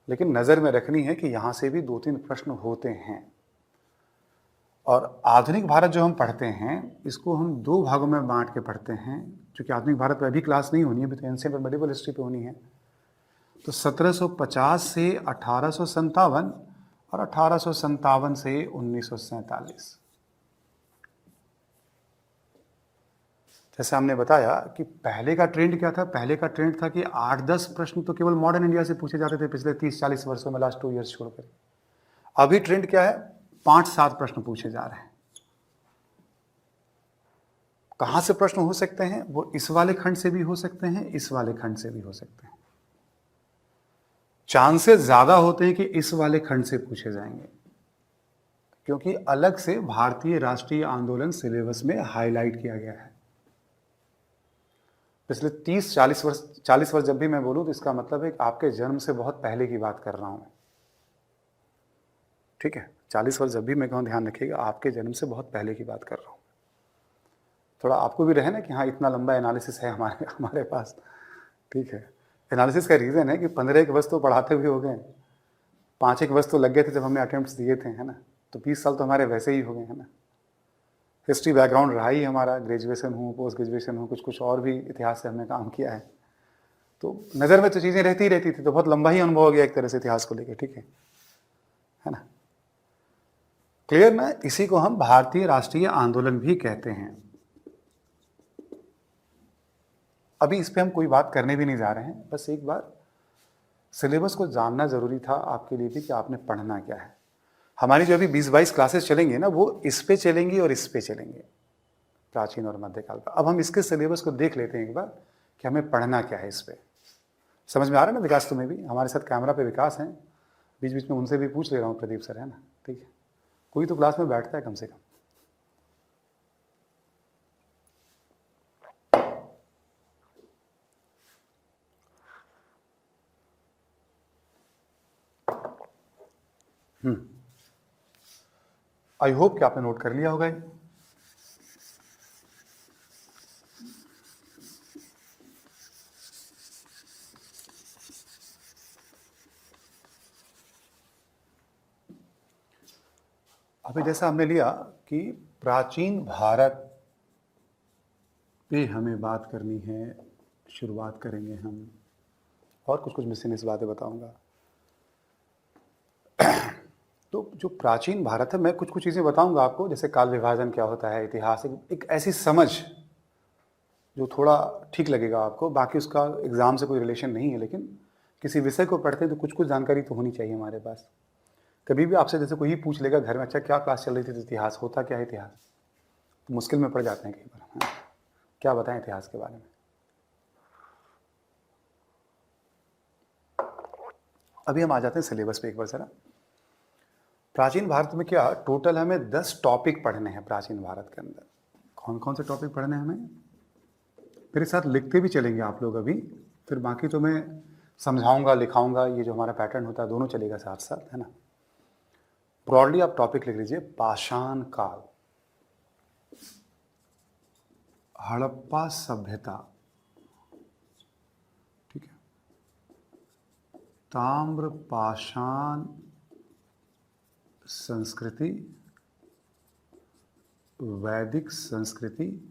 लेकिन नज़र में रखनी है कि यहाँ से भी 2-3 प्रश्न होते हैं। और आधुनिक भारत जो हम पढ़ते हैं, इसको हम 2 भागों में बांट के पढ़ते हैं, क्योंकि आधुनिक भारत पे अभी क्लास नहीं होनी है, अभी तो एंशिएंट और मेडिवल हिस्ट्री पे होनी है। तो 1750 से 1857 और 1857 से 1947। जैसे हमने बताया कि पहले का ट्रेंड क्या था, पहले का ट्रेंड था कि 8-10 प्रश्न तो केवल मॉडर्न इंडिया से पूछे जाते थे पिछले 30-40 वर्षों में, लास्ट 2 ईयर्स छोड़कर। अभी ट्रेंड क्या है, 5-7 प्रश्न पूछे जा रहे हैं। कहां से प्रश्न हो सकते हैं? वो इस वाले खंड से भी हो सकते हैं, इस वाले खंड से भी हो सकते हैं। चांसेस ज्यादा होते हैं कि इस वाले खंड से पूछे जाएंगे, क्योंकि अलग से भारतीय राष्ट्रीय आंदोलन सिलेबस में हाईलाइट किया गया है। पिछले 30-40 वर्ष जब भी मैं बोलूं तो इसका मतलब है कि आपके जन्म से बहुत पहले की बात कर रहा हूं मैं, ठीक है। 40 वर्ष जब भी मैं कहूं, ध्यान रखिएगा, आपके जन्म से बहुत पहले की बात कर रहा हूं। थोड़ा आपको भी रहे ना कि हाँ, इतना लंबा एनालिसिस है हमारे पास, ठीक है। एनालिसिस का रीज़न है कि 15 वर्ष तो पढ़ाते हुए हो गए, 5 वर्ष तो लग गए थे जब हमने अटेम्प्ट्स दिए थे, है ना। तो 20 साल तो हमारे वैसे ही हो गए, है ना। हिस्ट्री बैकग्राउंड रहा ही हमारा, ग्रेजुएशन हो, पोस्ट ग्रेजुएशन हो, कुछ और भी इतिहास से हमने काम किया है, तो नज़र में तो चीज़ें रहती ही रहती थी। तो बहुत लंबा ही अनुभव हो गया एक तरह से इतिहास को लेकर, ठीक है ना। क्लियर ना? इसी को हम भारतीय राष्ट्रीय आंदोलन भी कहते हैं। अभी इस पे हम कोई बात करने भी नहीं जा रहे हैं, बस एक बार सिलेबस को जानना जरूरी था आपके लिए भी कि आपने पढ़ना क्या है। हमारी जो अभी 20-22 क्लासेस चलेंगे ना, वो इस पे चलेंगी और इस पे चलेंगे, प्राचीन और मध्यकाल पर। अब हम इसके सिलेबस को देख लेते हैं एक बार कि हमें पढ़ना क्या है इस पे। समझ में आ रहा है ना विकास? तुम्हें भी हमारे साथ कैमरा पे विकास हैं, बीच बीच में उनसे भी पूछ ले रहा हूँ, प्रदीप सर, है ना, ठीक है। कोई तो क्लास में बैठता है कम से कम। आई होप कि आपने नोट कर लिया होगा। अभी जैसा हमने लिया कि प्राचीन भारत पे हमें बात करनी है, शुरुआत करेंगे हम, और कुछ कुछ मिसलेनियस बातें बताऊंगा। तो जो प्राचीन भारत है, मैं कुछ कुछ चीज़ें बताऊंगा आपको, जैसे काल विभाजन क्या होता है, इतिहास, एक ऐसी समझ जो थोड़ा ठीक लगेगा आपको। बाकी उसका एग्ज़ाम से कोई रिलेशन नहीं है, लेकिन किसी विषय को पढ़ते हैं तो कुछ कुछ जानकारी तो होनी चाहिए हमारे पास। कभी भी आपसे जैसे कोई ही पूछ लेगा घर में, अच्छा क्या क्लास चल रही थी, तो इतिहास होता क्या है इतिहास, तो मुश्किल में पड़ जाते हैं कई बार। हाँ, क्या बताएं इतिहास के बारे में। अभी हम आ जाते हैं सिलेबस पे एक बार जरा। प्राचीन भारत में क्या टोटल हमें 10 टॉपिक पढ़ने हैं प्राचीन भारत के अंदर। कौन कौन से टॉपिक पढ़ने हैं हमें, मेरे साथ लिखते भी चलेंगे आप लोग अभी, फिर बाकी तो मैं समझाऊंगा लिखाऊंगा, ये जो हमारा पैटर्न होता है दोनों चलेगा साथ साथ, है ना। ब्रॉडली आप टॉपिक लिख लीजिए, पाषाण काल, हड़प्पा सभ्यता, ठीक है, ताम्र पाषाण संस्कृति, वैदिक संस्कृति।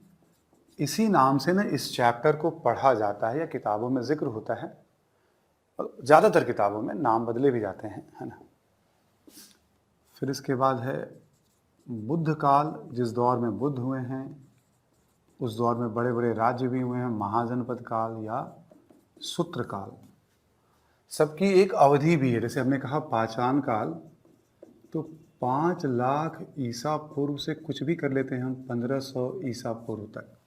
इसी नाम से ना इस चैप्टर को पढ़ा जाता है या किताबों में जिक्र होता है, और ज़्यादातर किताबों में नाम बदले भी जाते हैं, है ना। फिर इसके बाद है बुद्ध काल, जिस दौर में बुद्ध हुए हैं, उस दौर में बड़े बड़े राज्य भी हुए हैं, महाजनपद काल या सूत्र काल। सबकी एक अवधि भी है, जैसे हमने कहा पाषाण काल, तो 5 लाख ईसा पूर्व से कुछ भी कर लेते हैं हम 1500 ईसा पूर्व तक।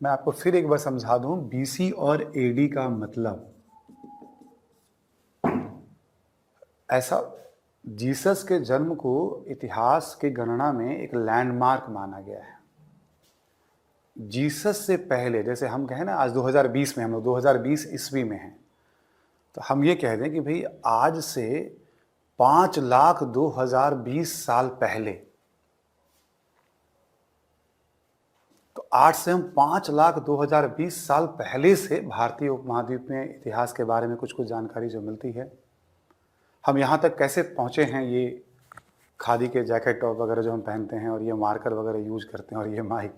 मैं आपको फिर एक बार समझा दूं, बीसी और एडी का मतलब ऐसा, जीसस के जन्म को इतिहास की गणना में एक लैंडमार्क माना गया है। जीसस से पहले, जैसे हम कहें ना आज 2020 में, हम लोग 2020 ईस्वी में हैं, तो हम ये कह दें कि भाई आज से 5,02,020 साल पहले, तो आज से हम 5,02,020 साल पहले से भारतीय उपमहाद्वीप में इतिहास के बारे में कुछ कुछ जानकारी जो मिलती है। हम यहाँ तक कैसे पहुँचे हैं, ये खादी के जैकेट टॉप वगैरह जो हम पहनते हैं, और ये मार्कर वगैरह यूज करते हैं, और ये माइक,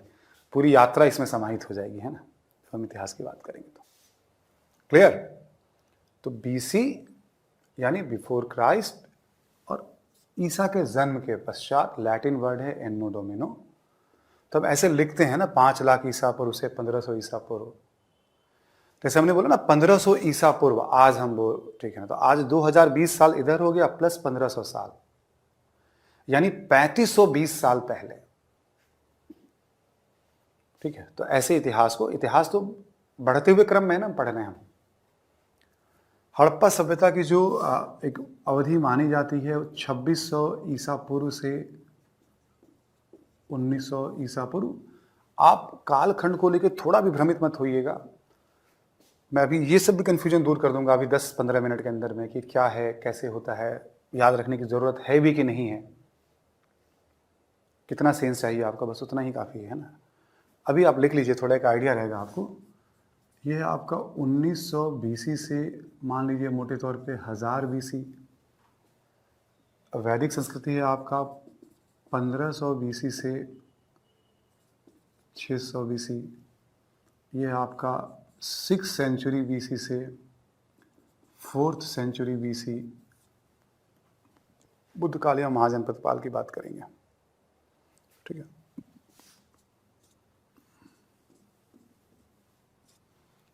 पूरी यात्रा इसमें समाहित हो जाएगी, है ना, तो हम इतिहास की बात करेंगे तो। क्लियर। तो बीसी यानी बिफोर क्राइस्ट, और ईसा के जन्म के पश्चात, लैटिन वर्ड है एन्नो डोमिनो। तो हम ऐसे लिखते हैं ना, 5 लाख ईसा पूर्व से 1500 ईसा पूर्व। जैसे हमने बोला ना 1500 ईसा पूर्व, आज हम वो, ठीक है ना, तो आज 2020 साल इधर हो गया प्लस 1500 साल, यानी 3520 साल पहले, ठीक है। तो ऐसे इतिहास को, इतिहास तो बढ़ते हुए क्रम में है ना पढ़ रहे हैं हम। हड़प्पा सभ्यता की जो एक अवधि मानी जाती है 2600 ईसा पूर्व से 1900 ईसा पूर्व। आप कालखंड को लेकर थोड़ा भी भ्रमित मत होइएगा, मैं अभी ये सब भी कन्फ्यूजन दूर कर दूंगा अभी 10-15 मिनट के अंदर में, कि क्या है, कैसे होता है, याद रखने की ज़रूरत है भी कि नहीं है, कितना सेंस चाहिए आपका, बस उतना ही काफ़ी है ना। अभी आप लिख लीजिए, थोड़ा एक आइडिया रहेगा आपको। ये है आपका 1900 बीसी से मान लीजिए मोटे तौर पे 1000 बीसी। वैदिक संस्कृति है आपका 1500 बीसी से 600 बीसी। ये है आपका 6th सेंचुरी बीसी से 4th सेंचुरी बीसी। बुद्ध काल या महाजनपद काल की बात करेंगे, ठीक है।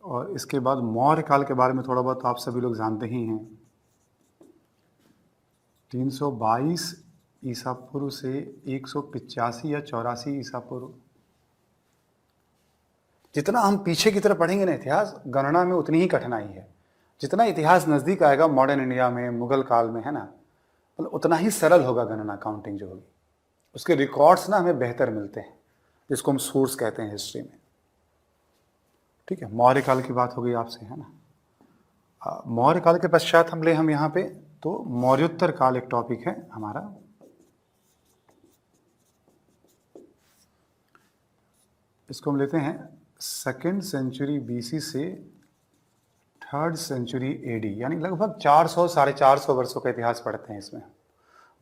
और इसके बाद मौर्य काल के बारे में थोड़ा बहुत आप सभी लोग जानते ही हैं। 322 ईसा पूर्व से 185 या 84 ईसा पूर्व। जितना हम पीछे की तरफ पढ़ेंगे ना इतिहास, गणना में उतनी ही कठिनाई है। जितना इतिहास नज़दीक आएगा मॉडर्न इंडिया में, मुगल काल में, है ना, मतलब उतना ही सरल होगा गणना, काउंटिंग जो होगी। उसके रिकॉर्ड्स ना हमें बेहतर मिलते हैं, जिसको हम सोर्स कहते हैं हिस्ट्री में, ठीक है। मौर्य काल की बात हो गई आपसे, है ना। मौर्य काल के पश्चात हम यहाँ पे, तो मौर्योत्तर काल एक टॉपिक है हमारा। इसको हम लेते हैं 2nd सेंचुरी बीसी से 3rd सेंचुरी एडी, यानी लगभग 400-450 वर्षों का इतिहास पढ़ते हैं इसमें।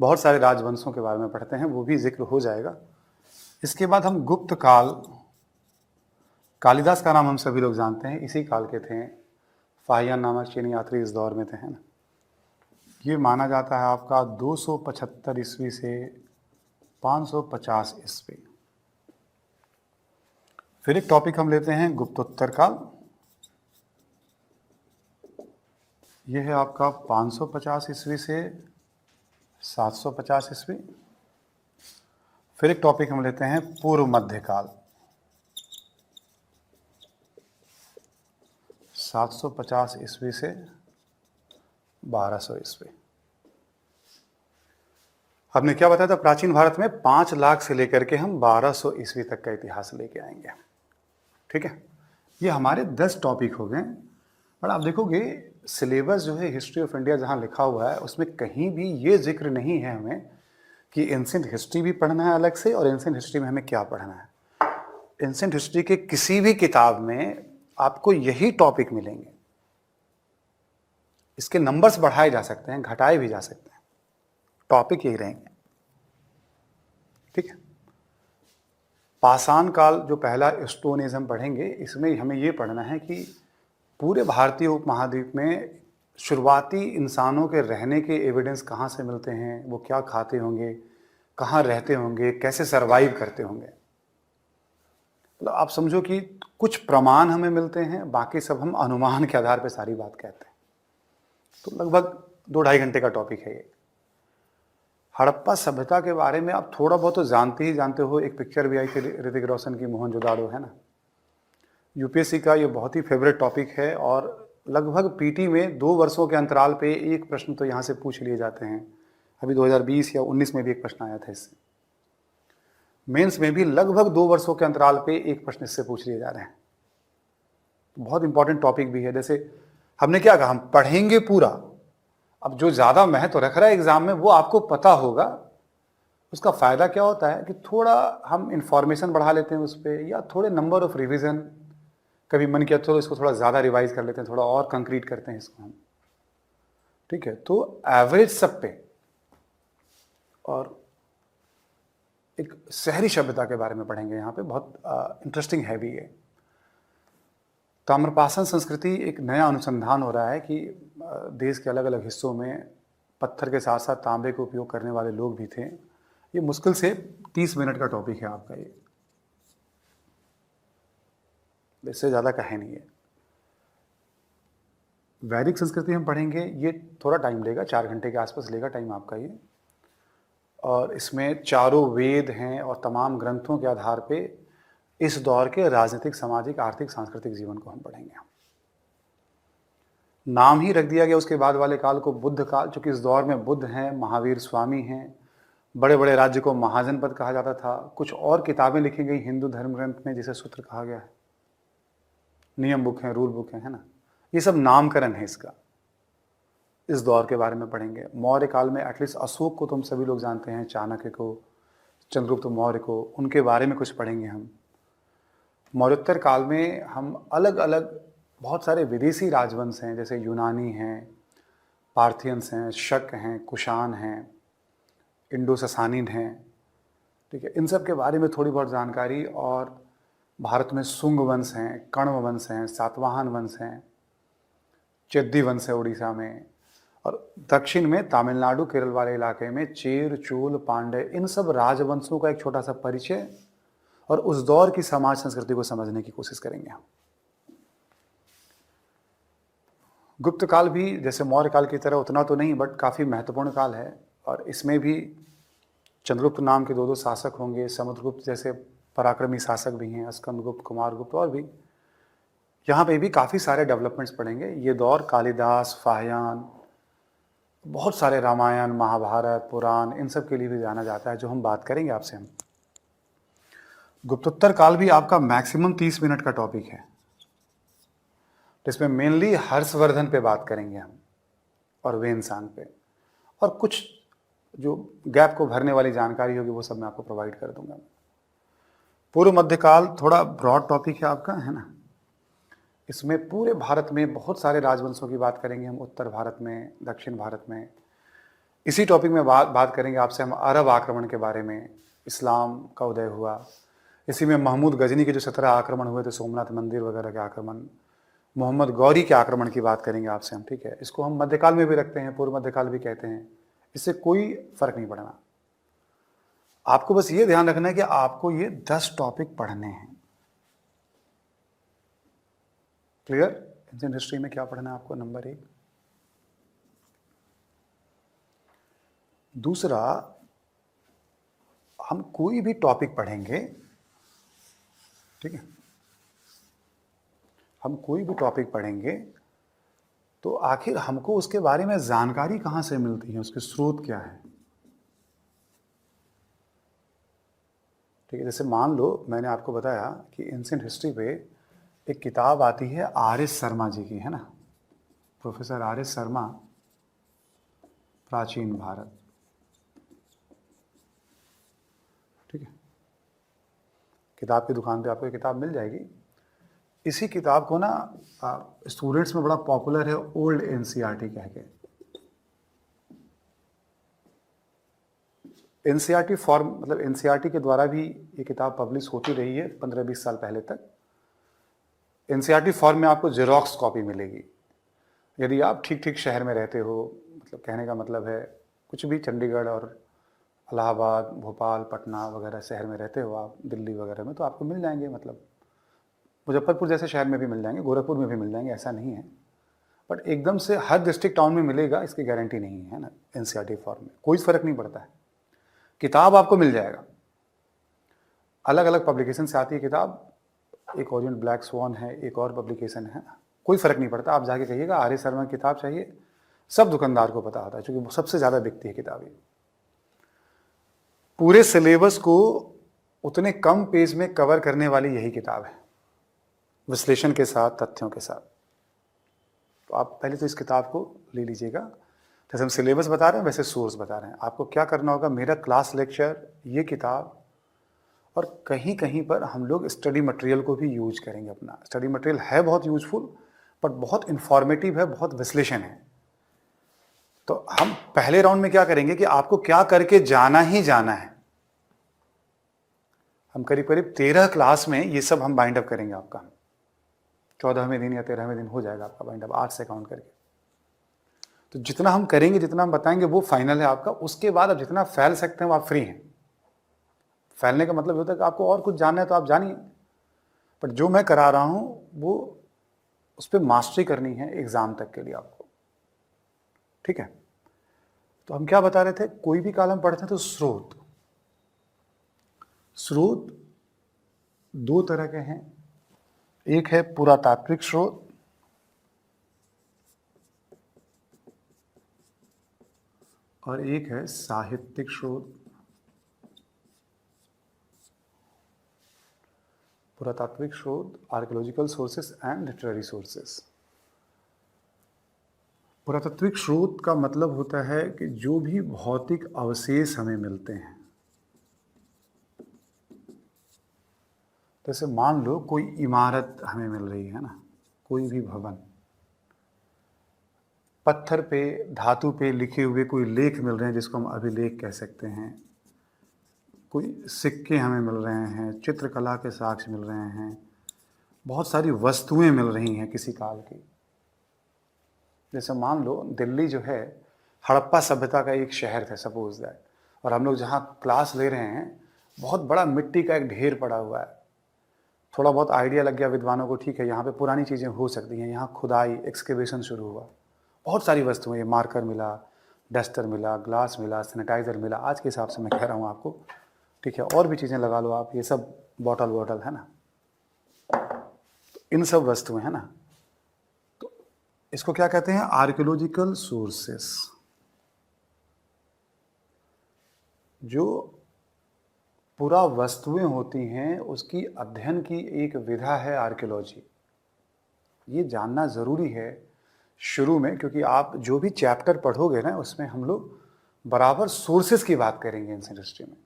बहुत सारे राजवंशों के बारे में पढ़ते हैं, वो भी जिक्र हो जाएगा। इसके बाद हम गुप्त काल, कालिदास का नाम हम सभी लोग जानते हैं, इसी काल के थे। फाहियान नामक चीनी यात्री इस दौर में थे, है ना। ये माना जाता है आपका 275 ईस्वी से 550 ईस्वी। फिर एक टॉपिक हम लेते हैं गुप्तोत्तर काल। यह है आपका 550 ईस्वी से 750 ईस्वी। फिर एक टॉपिक हम लेते हैं पूर्व मध्यकाल, 750 ईस्वी से 1200 ईस्वी। हमने क्या बताया था, प्राचीन भारत में 5 लाख से लेकर के हम 1200 ईस्वी तक का इतिहास लेके आएंगे। ठीक है, ये हमारे 10 टॉपिक हो गए। पर आप देखोगे सिलेबस जो है हिस्ट्री ऑफ इंडिया जहाँ लिखा हुआ है उसमें कहीं भी ये जिक्र नहीं है हमें कि एंशिएंट हिस्ट्री भी पढ़ना है अलग से, और एंशिएंट हिस्ट्री में हमें क्या पढ़ना है। एंशिएंट हिस्ट्री के किसी भी किताब में आपको यही टॉपिक मिलेंगे। इसके नंबर्स बढ़ाए जा सकते हैं, घटाए भी जा सकते हैं, टॉपिक यही रहेंगे। ठीक है, पाषाण काल जो पहला स्टोन एज हम पढ़ेंगे, इसमें हमें ये पढ़ना है कि पूरे भारतीय उपमहाद्वीप में शुरुआती इंसानों के रहने के एविडेंस कहाँ से मिलते हैं, वो क्या खाते होंगे, कहाँ रहते होंगे, कैसे सरवाइव करते होंगे। मतलब आप समझो कि कुछ प्रमाण हमें मिलते हैं, बाकी सब हम अनुमान के आधार पर सारी बात कहते हैं। तो लगभग 2-2.5 घंटे का टॉपिक है ये। हड़प्पा सभ्यता के बारे में आप थोड़ा बहुत तो जानते ही जानते हो। एक पिक्चर भी आई थी ऋतिक रोशन की, मोहनजोदाड़ो, है ना। यूपीएससी का ये बहुत ही फेवरेट टॉपिक है और लगभग पीटी में 2 वर्षों के अंतराल पे एक प्रश्न तो यहाँ से पूछ लिए जाते हैं। अभी 2020 या 19 में भी एक प्रश्न आया था इससे। मेंस में भी लगभग 2 वर्षों के अंतराल पे एक प्रश्न इससे पूछ लिए जा रहे हैं। बहुत इंपॉर्टेंट टॉपिक भी है। जैसे हमने क्या कहा, हम पढ़ेंगे पूरा। अब जो ज़्यादा महत्व रख रहा है एग्जाम में वो आपको पता होगा। उसका फ़ायदा क्या होता है कि थोड़ा हम इंफॉर्मेशन बढ़ा लेते हैं उस पर, या थोड़े नंबर ऑफ रिवीजन, कभी मन किया तो इसको थोड़ा ज़्यादा रिवाइज कर लेते हैं, थोड़ा और कंक्रीट करते हैं इसको हम। ठीक है, तो एवरेज सब पे। और एक शहरी सभ्यता के बारे में पढ़ेंगे यहाँ पे, बहुत इंटरेस्टिंग है भी ये। ताम्रपाषाण संस्कृति एक नया अनुसंधान हो रहा है कि देश के अलग अलग हिस्सों में पत्थर के साथ साथ तांबे का उपयोग करने वाले लोग भी थे। ये मुश्किल से 30 मिनट का टॉपिक है आपका ये, इससे ज़्यादा का है नहीं है। वैदिक संस्कृति हम पढ़ेंगे, ये थोड़ा टाइम लेगा, 4 घंटे के आसपास लेगा टाइम आपका ये। और इसमें चारों वेद हैं और तमाम ग्रंथों के आधार पे इस दौर के राजनीतिक, सामाजिक, आर्थिक, सांस्कृतिक जीवन को हम पढ़ेंगे। नाम ही रख दिया गया उसके बाद वाले काल को बुद्ध काल, चूँकि इस दौर में बुद्ध हैं, महावीर स्वामी हैं, बड़े बड़े राज्य को महाजनपद कहा जाता था। कुछ और किताबें लिखी गई हिंदू धर्म ग्रंथ में जिसे सूत्र कहा गया है, नियम बुक हैं, रूल बुक हैं, है ना। ये सब नामकरण है इसका। इस दौर के बारे में पढ़ेंगे। मौर्य काल में एटलीस्ट अशोक को तो हम सभी लोग जानते हैं, चाणक्य को, चंद्रगुप्त मौर्य को, उनके बारे में कुछ पढ़ेंगे हम। मौर्योत्तर काल में हम अलग अलग बहुत सारे विदेशी राजवंश हैं, जैसे यूनानी हैं, पार्थियंस हैं, शक हैं, कुषाण हैं, इंडो ससानिड हैं। ठीक है, इन सब के बारे में थोड़ी बहुत जानकारी। और भारत में शुंग वंश हैं, कण्व वंश हैं, सातवाहन वंश हैं, चेद्दी वंश है उड़ीसा में, और दक्षिण में तमिलनाडु, केरल वाले इलाके में चेर, चोल, पांड्य, इन सब राजवंशों का एक छोटा सा परिचय और उस दौर की समाज संस्कृति को समझने की कोशिश करेंगे हम। गुप्त काल भी जैसे मौर्य काल की तरह उतना तो नहीं, बट काफ़ी महत्वपूर्ण काल है। और इसमें भी चंद्रगुप्त नाम के 2 शासक होंगे, समुद्रगुप्त जैसे पराक्रमी शासक भी हैं, स्कंदगुप्त, कुमारगुप्त, और भी यहाँ पे भी काफ़ी सारे डेवलपमेंट्स पढ़ेंगे। ये दौर कालिदास, फाहियान, बहुत सारे रामायण, महाभारत, पुराण, इन सब के लिए भी जाना जाता है, जो हम बात करेंगे आपसे हम। गुप्तोत्तर काल भी आपका मैक्सिमम 30 मिनट का टॉपिक है, जिसमें मेनली हर्षवर्धन पे बात करेंगे हम और वेनसांग पे, और कुछ जो गैप को भरने वाली जानकारी होगी वो सब मैं आपको प्रोवाइड कर दूंगा। पूर्व मध्यकाल थोड़ा ब्रॉड टॉपिक है आपका, है ना। इसमें पूरे भारत में बहुत सारे राजवंशों की बात करेंगे हम, उत्तर भारत में, दक्षिण भारत में। इसी टॉपिक में बात करेंगे आपसे हम अरब आक्रमण के बारे में, इस्लाम का उदय हुआ। इसी में महमूद गजनी के जो 17 आक्रमण हुए थे, सोमनाथ मंदिर वगैरह के आक्रमण, मोहम्मद गौरी के आक्रमण की बात करेंगे आपसे हम, ठीक है। इसको हम मध्यकाल में भी रखते हैं, पूर्व मध्यकाल भी कहते हैं, इससे कोई फर्क नहीं पड़ना। आपको बस ये ध्यान रखना है कि आपको ये 10 टॉपिक पढ़ने हैं। क्लियर? इंडियन हिस्ट्री में क्या पढ़ना है आपको? नंबर 1। दूसरा, हम कोई भी टॉपिक पढ़ेंगे, ठीक है, हम कोई भी टॉपिक पढ़ेंगे तो आखिर हमको उसके बारे में जानकारी कहां से मिलती है, उसके स्रोत क्या है, ठीक है। जैसे मान लो मैंने आपको बताया कि एंशिएंट हिस्ट्री पे एक किताब आती है आर एस शर्मा जी की, है ना, प्रोफेसर आर एस शर्मा, प्राचीन भारत, ठीक है। किताब की दुकान पे आपको ये किताब मिल जाएगी। इसी किताब को ना स्टूडेंट्स में बड़ा पॉपुलर है, ओल्ड एनसीईआरटी कह के। एनसीईआरटी फॉर्म, मतलब एनसीईआरटी के द्वारा भी ये किताब पब्लिश होती रही है 15-20 साल पहले तक। एनसीईआरटी फॉर्म में आपको जेरोक्स कॉपी मिलेगी। यदि आप ठीक ठीक शहर में रहते हो, मतलब कहने का मतलब है कुछ भी चंडीगढ़ और इलाहाबाद, भोपाल, पटना वगैरह शहर में रहते हो आप, दिल्ली वगैरह में, तो आपको मिल जाएंगे। मतलब मुजफ्फरपुर जैसे शहर में भी मिल जाएंगे, गोरखपुर में भी मिल जाएंगे, ऐसा नहीं है। बट एकदम से हर डिस्ट्रिक्ट टाउन में मिलेगा इसकी गारंटी नहीं है ना। एनसीईआरटी फॉर्म में कोई फ़र्क नहीं पड़ता है, किताब आपको मिल जाएगा। अलग अलग पब्लिकेशन से आती है किताब, एक ओरिएंट ब्लैक स्वॉन है, एक और पब्लिकेशन है, कोई फ़र्क नहीं पड़ता। आप जाके कहिएगा आर एस शर्मा की किताब चाहिए, सब दुकानदार को पता होता है, क्योंकि सबसे ज़्यादा बिकती है किताबें। पूरे सिलेबस को उतने कम पेज में कवर करने वाली यही किताब है, विश्लेषण के साथ, तथ्यों के साथ। तो आप पहले तो इस किताब को ले लीजिएगा। जैसे हम सिलेबस बता रहे हैं वैसे सोर्स बता रहे हैं। आपको क्या करना होगा, मेरा क्लास लेक्चर, ये किताब, और कहीं कहीं पर हम लोग स्टडी मटेरियल को भी यूज करेंगे। अपना स्टडी मटेरियल है बहुत यूजफुल, बट बहुत इंफॉर्मेटिव है, बहुत विश्लेषण है। तो हम पहले राउंड में क्या करेंगे कि आपको क्या करके जाना ही जाना है। हम करीब करीब 13 क्लास में ये सब हम बाइंड अप करेंगे। आपका 14वें दिन या 13वें दिन हो जाएगा आपका बाइंड अप, 8 से काउंट करके। तो जितना हम करेंगे, जितना हम बताएंगे, वो फाइनल है आपका। उसके बाद आप जितना फैल सकते हैं वो आप फ्री हैं। फैलने का मतलब होता है कि आपको और कुछ जानना है तो आप जानिए, बट जो मैं करा रहा हूं वो उस पर मास्टरी करनी है एग्जाम तक के लिए आपको, ठीक है। तो हम क्या बता रहे थे, कोई भी कॉलम पढ़ते हैं तो स्रोत, स्रोत 2 तरह के हैं। एक है पुरातात्विक स्रोत और एक है साहित्यिक स्रोत। पुरातात्विक स्रोत, archaeological sources and literary sources. पुरातात्विक स्रोत का मतलब होता है कि जो भी भौतिक अवशेष हमें मिलते हैं, जैसे मान लो कोई इमारत हमें मिल रही है ना, कोई भी भवन, पत्थर पे, धातु पे लिखे हुए कोई लेख मिल रहे हैं जिसको हम अभिलेख कह सकते हैं, कोई सिक्के हमें मिल रहे हैं, चित्रकला के साक्ष्य मिल रहे हैं, बहुत सारी वस्तुएं मिल रही हैं किसी काल की। जैसे मान लो दिल्ली जो है हड़प्पा सभ्यता का एक शहर था, सपोज दैट, और हम लोग जहाँ क्लास ले रहे हैं बहुत बड़ा मिट्टी का एक ढेर पड़ा हुआ है। थोड़ा बहुत आइडिया लग गया विद्वानों को, ठीक है यहाँ पे पुरानी चीज़ें हो सकती हैं, यहाँ खुदाई, एक्सकेवेशन शुरू हुआ, बहुत सारी वस्तुएं, ये मार्कर मिला, डस्टर मिला, ग्लास मिला, सैनिटाइज़र मिला, आज के हिसाब से मैं कह रहा हूँ आपको, ठीक है। और भी चीज़ें लगा लो आप, ये सब बॉटल वॉटल है ना, तो इन सब वस्तुएं है ना। तो इसको क्या कहते हैं, आर्कियोलॉजिकल सोर्सेस। जो पूरा वस्तुएं होती हैं उसकी अध्ययन की एक विधा है आर्कियोलॉजी। ये जानना ज़रूरी है शुरू में, क्योंकि आप जो भी चैप्टर पढ़ोगे ना उसमें हम लोग बराबर सोर्सेस की बात करेंगे एंशिएंट हिस्ट्री में।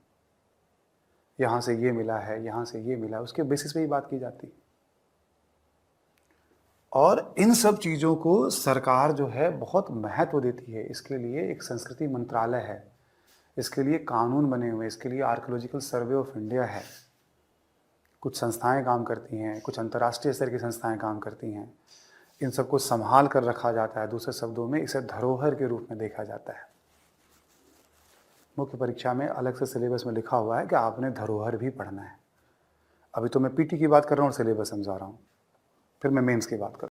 यहाँ से ये मिला है, यहाँ से ये मिला, उसके बेसिस पे ही बात की जाती है। और इन सब चीज़ों को सरकार जो है बहुत महत्व देती है। इसके लिए एक संस्कृति मंत्रालय है, इसके लिए कानून बने हुए, इसके लिए आर्कियोलॉजिकल सर्वे ऑफ इंडिया है, कुछ संस्थाएं काम करती हैं, कुछ अंतर्राष्ट्रीय स्तर की संस्थाएं काम करती हैं। इन सबको संभाल कर रखा जाता है। दूसरे शब्दों में इसे धरोहर के रूप में देखा जाता है। मुख्य परीक्षा में अलग से सिलेबस में लिखा हुआ है कि आपने धरोहर भी पढ़ना है। अभी तो मैं पीटी की बात कर रहा हूँ और सिलेबस समझा रहा हूँ, फिर मैं मेंस की बात करूँ।